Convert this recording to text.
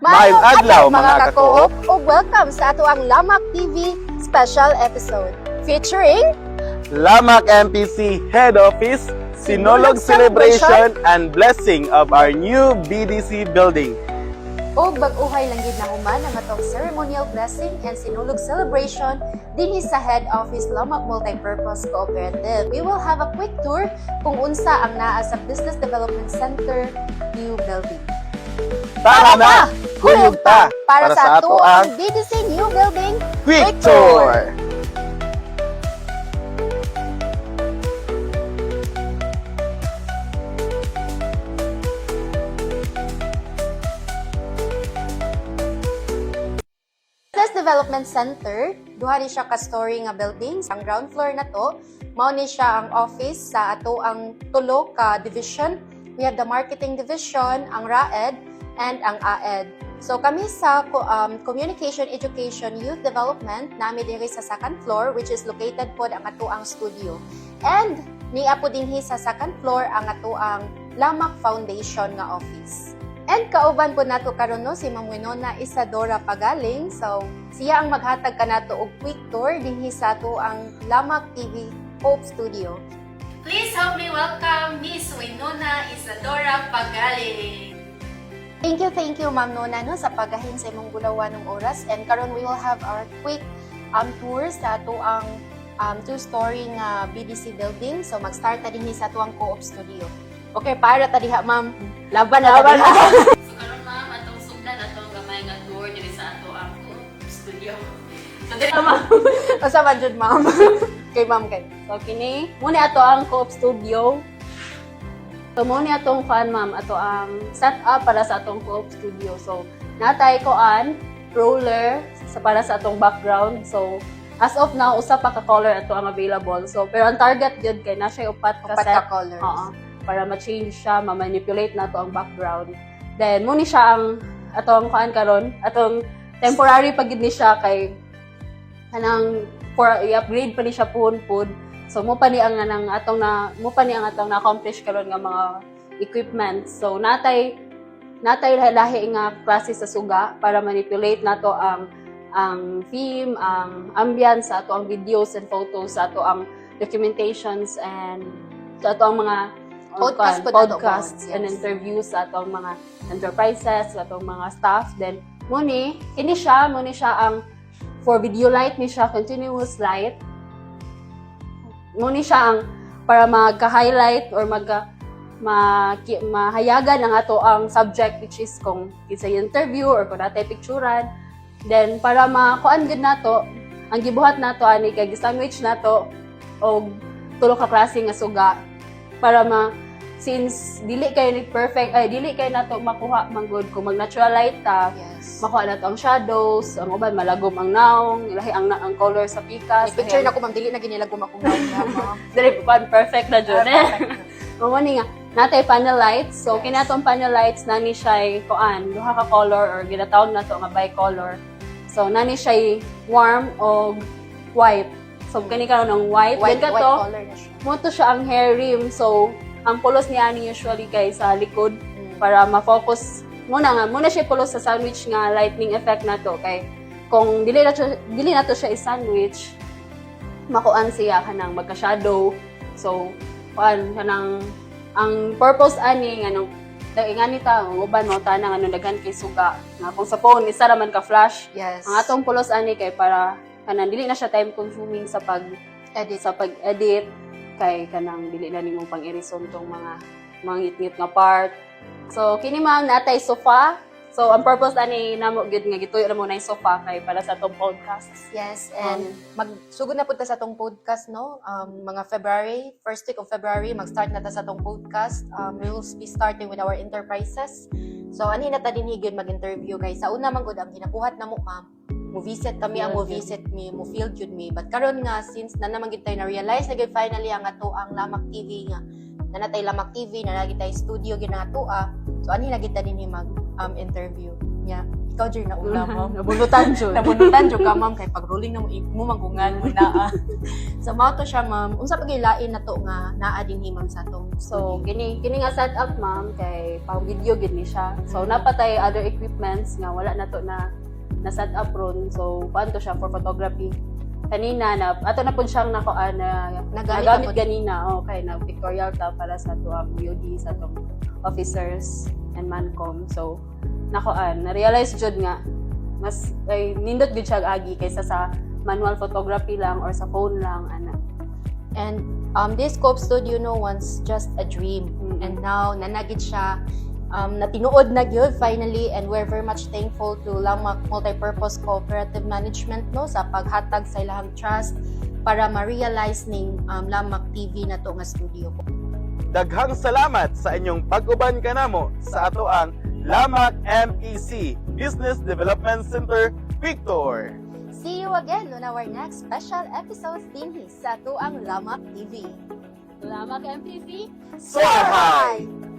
Maayong adlaw mga ka-co-op ug welcome sa ato ang Lamak TV special episode featuring Lamak MPC Head Office, Sinulog Celebration and Blessing of our new BDC building. ug bag-uhay lang gid na human ang atong ceremonial blessing and sinulog celebration dinhi sa Head Office Lamak Multipurpose Cooperative. We will have a quick tour kung unsa ang naa sa Business Development Center new building. Tara na! Huyog ta! Para sa ato ang BDC new building Quick Tour! Business Development Center, duha ni siya ka-story nga building. Ang ground floor na to, mao ni siya ang office sa ato ang tulo ka division. We have the marketing division, ang RAED, and ang AED. So kami sa Communication, Education, Youth Development, nami diri sa second floor, which is located pod ang ato ang studio. And niya po dinhi sa second floor ang ato ang Lamak Foundation nga office. And kauban po nato karon no si Ma'am Winona Isadora Pagaling. So siya ang maghatag kanato og quick tour dinhi sa ato ang Lamak TV Hope Studio. Please help me welcome Miss Winona Isadora Pagaling. Thank you Ma'am Nona no sa pagahin sa imong gulawan ng oras. And karon we will have our quick tour sa ato ang two-story nga BDC building. So mag-start ta dinhi sa ato ang Co-op Studio. Okay, para ta diha Ma'am. Laban. So karon ma'am, atong sugdan atong gamay nga tour diri sa ato ang studio. So diri ma'am. Asa man jud Ma'am? Kay Ma'am kay. So kini muna ato ang Co-op Studio. So muna atong ma'am, ato ang setup para sa atong Co-op Studio. So natay koan roller para sa atong background. So as of now usa pa ka color ato ang available. So pero ang target gyud kay na siya upat ka set colors. para ma-change siya, ma-manipulate na to ang background. Then muna siya ang atong kuan karon, atong temporary pagid ni siya kay kanang for i-upgrade pa ni siya pud. So mo pa ni ang atong na-accomplish karon nga mga equipment. So natay lahi nga klase sa suga para manipulate nato ang theme, ang ambience sa ato ang videos and photos, sa ato ang documentations and sa ato ang mga podcasts and interviews sa ato ang mga enterprises, sa ato ang mga staff. Then muni siya ang for video light ni siya continuous light. Muni siya ang para magka-highlight or mahayagan ang ato ang subject, which is kung isa interview or kung natay picturean. Then para makuan gid nato ang gibuhat nato ani kay gi-sandwich nato og tulo ka klase nga suga para since dili kayo nato makuha manggod kung mag-natural light ta. Yes. Makuha nato ang shadows, ang uban malagom ang naong, lahi ang color sa pikas. Picture na ko Ma'am, dili na ginilagom akong Ma'am. Dili pa perfect na jud eh. Mawani nga natay panel lights. So kinatong panel lights nani siya duha ka color or ginatawag nato nga bicolor. So nani siya warm o white. So kani karon ng white color na siya. mo to siya ang hair rim. So ang pulos niya ni usually kay sa likod para ma-focus muna siya pulos sa sandwich nga lightning effect nato kay kung dili nato siya i-sandwich makuan siya kanang magka-shadow. So kanang ang purpose ani nganong ingani ta uban mo tanang daghan kay suga nga kung sa phone isa ra man ka flash. Yes. Ang atong pulos ani kay para kanang dili na siya time consuming sa pag-edit kay kanang dili na nimo pang-irison tong mga ngit-ngit nga part. So kini ma'am natay sofa. So ang purpose ani namo gyud nga gituyo na mo na yung sofa kay para sa tong podcasts. Yes, and magsugod na po ta sa tong podcast no. Mga February, first week of February mag-start na ta sa tong podcast. We will be starting with our enterprises. So ani na ta dinhi gyud mag-interview guys. Sa una man gud ang ginabuhat namo ma'am. Mo-visit kami ang mo-visit me, mo-field yun me. But karon nga, since na naman tayo na-realize na gid finally ang ato ang Lamak TV nga. Na natay Lamak TV, na naging tayo studio, ginato So, ani na kita din mag-interview. ikaw Jer na una ma'am. Nabulutan jud. Nabunutan jud ka ma'am kay pag rolling na mo manggungan mo naa. So mao to siya ma'am. Unsa pa gyud lain nato nga naa din himam sa atong So, kini nga setup ma'am kay pang video gid ni siya. So, napatay other equipments nga wala na to na set up ron. So, paano to siya for photography. Kanina na ato na pud siyang nakuan na nagamit ganina. Okay, na pictorial ta para sa tuang BOD sa tong officers and mancom. So, nakuan na-realize jud nga mas ay nindot gid siya agi kaysa sa manual photography lang or sa phone lang ana. And this Scope Studio no once just a dream. And now nanagid siya natinuod na gyud finally, and we're very much thankful to Lamak Multipurpose Cooperative Management no sa paghatag sa ilahang trust para ma-realize ning Lamak TV na to nga studio. Daghang salamat sa inyong pag-uban kanamo sa ato ang Lamak MEC Business Development Center, Victor. See you again on our next special episodes din sa ato ang Lamak TV. Salamat MPC. Soar high!